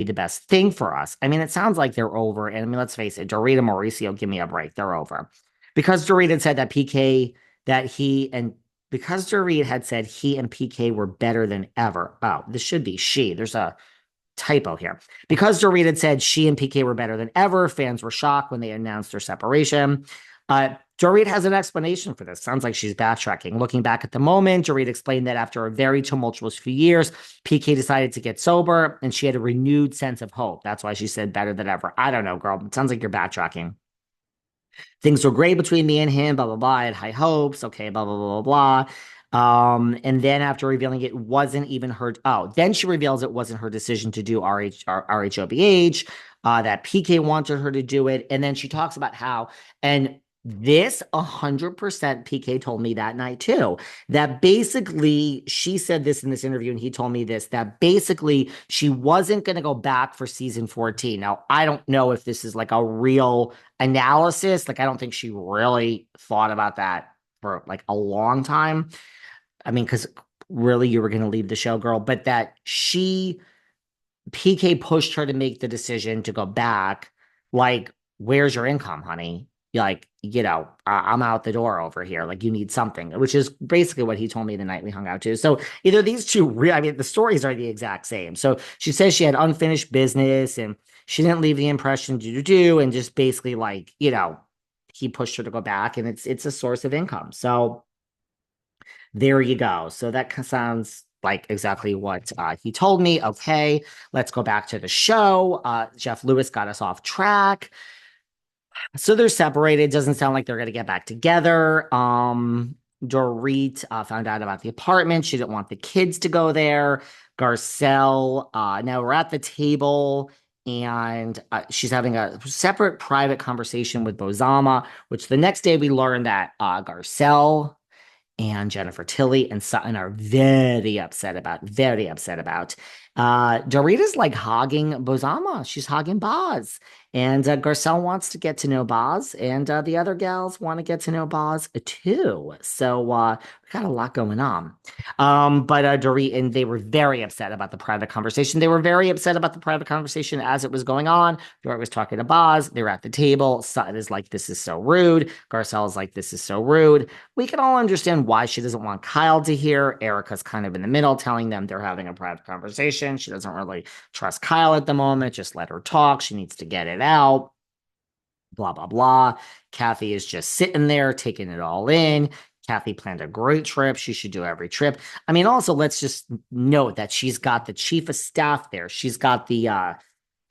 the best thing for us. I mean, it sounds like they're over. And I mean, let's face it, Dorit and Mauricio, give me a break. They're over. Because Dorit had said that PK, that he and because Dorit had said he and PK were better than ever. Oh, this should be she. There's a typo here. Because Dorit had said she and PK were better than ever, fans were shocked when they announced their separation. Dorit has an explanation for this. Sounds like she's backtracking. Looking back at the moment, Dorit explained that after a very tumultuous few years, PK decided to get sober and she had a renewed sense of hope. That's why she said better than ever. I don't know, girl. It sounds like you're backtracking. Things were great between me and him, blah, blah, blah. I had high hopes. Okay, blah, blah, blah, blah, blah. And then after revealing it wasn't even her. Oh, then she reveals it wasn't her decision to do RHOBH, that PK wanted her to do it. And then she talks about how, and this 100% PK told me that night too, that basically she said this in this interview, and he told me this, that basically she wasn't going to go back for season 14. Now, I don't know if this is like a real analysis. Like, I don't think she really thought about that for like a long time. I mean, because really you were going to leave the show, girl, but that PK pushed her to make the decision to go back. Like, where's your income, honey? Like, I'm out the door over here. Like, you need something, which is basically what he told me the night we hung out too. So either these two, I mean, the stories are the exact same. So she says she had unfinished business and she didn't leave the impression to do, and just basically like, he pushed her to go back, and it's a source of income. So there you go. So that sounds like exactly what he told me. Okay, let's go back to the show. Jeff Lewis got us off track. So they're separated. Doesn't sound like they're going to get back together. Dorit found out about the apartment. She didn't want the kids to go there. Garcelle, now we're at the table, and she's having a separate private conversation with Bozama, which the next day we learn that Garcelle and Jennifer Tilly and Sutton are very upset about. Dorita's like hogging Bozama. She's hogging Boz. And Garcelle wants to get to know Boz, and the other gals want to get to know Boz too. So we got a lot going on. But Dorit and they were very upset about the private conversation. They were very upset about the private conversation as it was going on. Dorit was talking to Boz. They were at the table. Sutton is like, "This is so rude." Garcelle is like, "This is so rude." We can all understand why she doesn't want Kyle to hear. Erika's kind of in the middle, telling them they're having a private conversation. She doesn't really trust Kyle at the moment. Just let her talk. She needs to get it out. Blah, blah, blah. Kathy is just sitting there, taking it all in. Kathy planned a great trip. She should do every trip. I mean, also, let's just note that she's got the chief of staff there. She's got the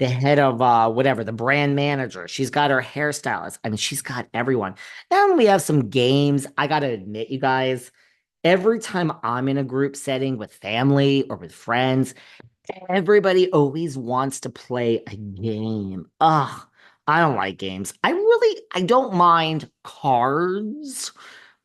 head of whatever, the brand manager. She's got her hairstylist. I mean, she's got everyone. And we have some games. I gotta admit, you guys, every time I'm in a group setting with family or with friends, everybody always wants to play a game. Ugh, I don't like games. I don't mind cards.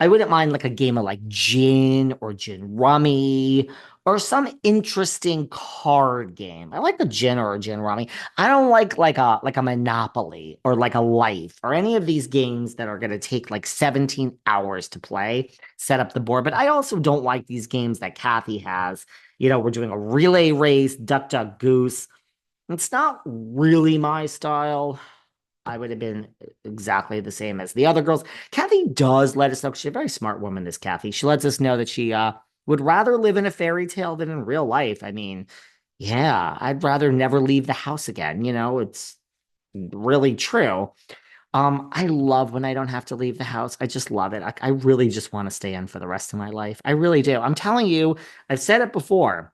I wouldn't mind like a game of like gin or gin rummy or some interesting card game. I like a gin or a gin rummy. I don't like a Monopoly or like a Life or any of these games that are going to take like 17 hours to play, set up the board. But I also don't like these games that Kathy has. We're doing a relay race, duck, duck, goose. It's not really my style. I would have been exactly the same as the other girls. Kathy does let us know, 'cause she's a very smart woman, this Kathy. She lets us know that she would rather live in a fairy tale than in real life. I mean, yeah, I'd rather never leave the house again. It's really true. I love when I don't have to leave the house. I just love it. I really just want to stay in for the rest of my life. I really do. I'm telling you, I've said it before.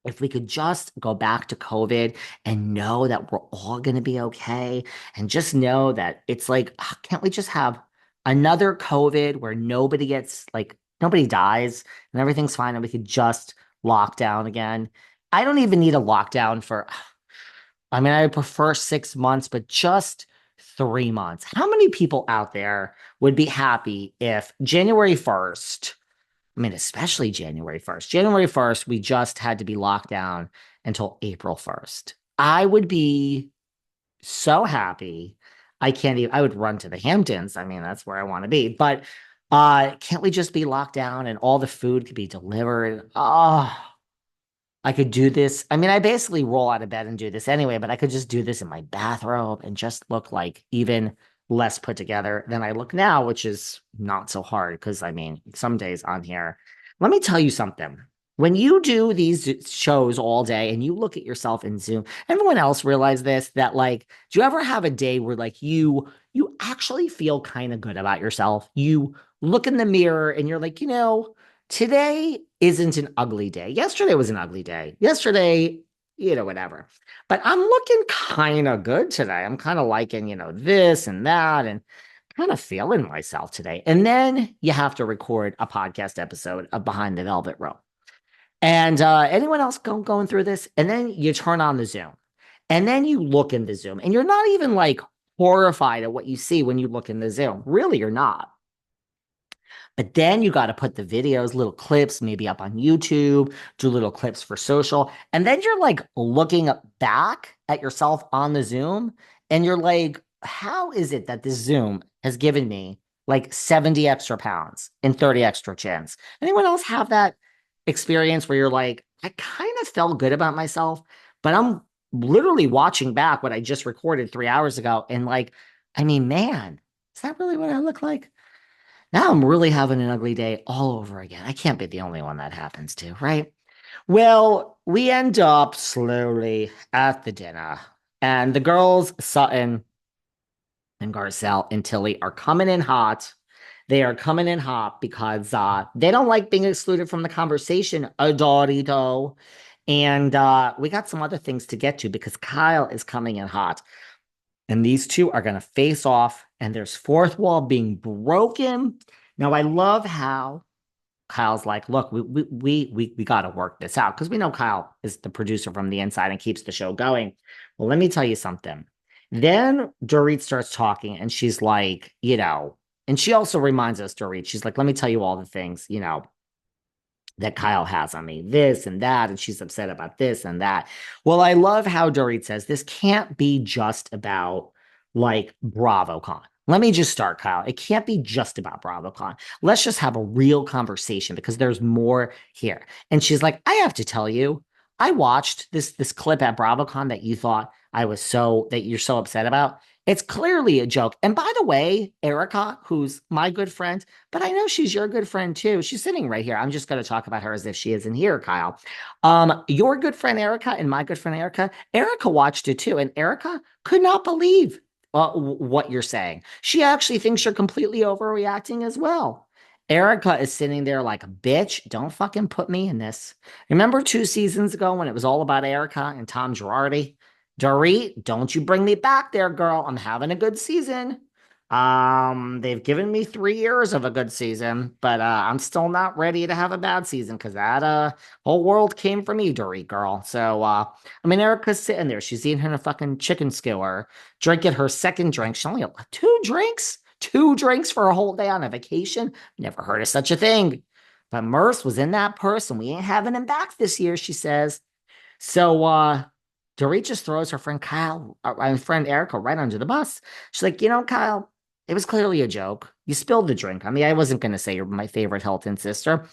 If we could just go back to COVID and know that we're all going to be okay, and just know that it's like, can't we just have another COVID where nobody gets like, nobody dies and everything's fine and we could just lock down again? I don't even need a lockdown for, I mean, I prefer 6 months, but just 3 months. How many people out there would be happy if January 1st, I mean, especially January 1st. January 1st, we just had to be locked down until April 1st. I would be so happy. I can't even, I would run to the Hamptons. I mean, that's where I want to be. But can't we just be locked down and all the food could be delivered? Oh, I could do this. I mean, I basically roll out of bed and do this anyway, but I could just do this in my bathrobe and just look like even less put together than I look now, which is not so hard because I mean, some days on here, let me tell you something. When you do these shows all day and you look at yourself in Zoom, everyone else realize this that like, do you ever have a day where like you actually feel kind of good about yourself? You look in the mirror and you're like, today isn't an ugly day. Yesterday was an ugly day. Yesterday, whatever. But I'm looking kind of good today. I'm kind of liking, this and that and kind of feeling myself today. And then you have to record a podcast episode of Behind the Velvet Rope. And anyone else going through this? And then you turn on the Zoom. And then you look in the Zoom. And you're not even like horrified at what you see when you look in the Zoom. Really, you're not. But then you got to put the videos, little clips, maybe up on YouTube, do little clips for social. And then you're like looking back at yourself on the Zoom. And you're like, how is it that this Zoom has given me like 70 extra pounds and 30 extra chins? Anyone else have that experience where you're like, I kind of felt good about myself, but I'm literally watching back what I just recorded 3 hours ago. And like, I mean, man, is that really what I look like? Now I'm really having an ugly day all over again. I can't be the only one that happens to, right? Well, we end up slowly at the dinner, and the girls, Sutton and Garcelle and Tilly, are coming in hot. They are coming in hot because they don't like being excluded from the conversation, Dorito. And we got some other things to get to because Kyle is coming in hot. And these two are going to face off, and there's fourth wall being broken. Now, I love how Kyle's like, look, we got to work this out because we know Kyle is the producer from the inside and keeps the show going. Well, let me tell you something. Then Dorit starts talking, and she's like, and she also reminds us, Dorit, she's like, let me tell you all the things, that Kyle has on me, this and that, and she's upset about this and that. Well, I love how Dorit says this can't be just about like BravoCon. Let me just start, Kyle. It can't be just about BravoCon. Let's just have a real conversation because there's more here. And she's like, I have to tell you, I watched this clip at BravoCon that you thought that you're so upset about. It's clearly a joke. And by the way, Erika, who's my good friend, but I know she's your good friend too. She's sitting right here. I'm just going to talk about her as if she isn't here, Kyle. Your good friend Erika and my good friend Erika, Erika watched it too, and Erika could not believe what you're saying. She actually thinks you're completely overreacting as well. Erika is sitting there like, bitch, don't fucking put me in this. Remember 2 seasons ago when it was all about Erika and Tom Girardi? Dorit, don't you bring me back there, girl. I'm having a good season. They've given me 3 years of a good season, but I'm still not ready to have a bad season because that whole world came for me, Dorit girl. So I mean Erica's sitting there. She's eating her fucking chicken skewer, drinking her second drink. She only had 2 drinks? 2 drinks for a whole day on a vacation? Never heard of such a thing. But Merce was in that purse and we ain't having him back this year, she says. So Dorit just throws her friend Kyle, my friend Erika, right under the bus. She's like, Kyle, it was clearly a joke. You spilled the drink. I mean, I wasn't going to say you're my favorite Hilton sister.